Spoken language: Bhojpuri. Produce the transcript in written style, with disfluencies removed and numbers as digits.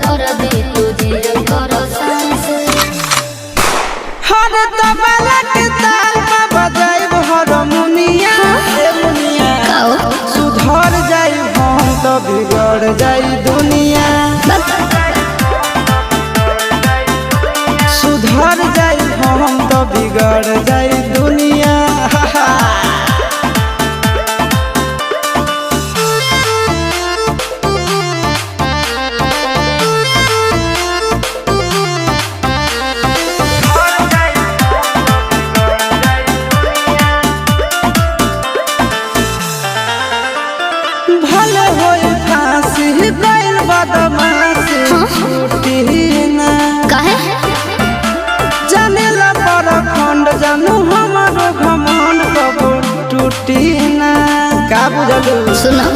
कर दे तुझे कर सांस हर तबला के ताल में बजाइब हारमोनिया ए मुनिया सुधर जाई हम तो बिगड़ जाई दुनिया सुधर जाई हम तो बिगड़ जाई दुनिया भले होई फांसी गइल बदमाशी छूटी ना काहे जानेला पर खंड जानू हमारो घमंड कबो टूटी ना का बुझलू सुना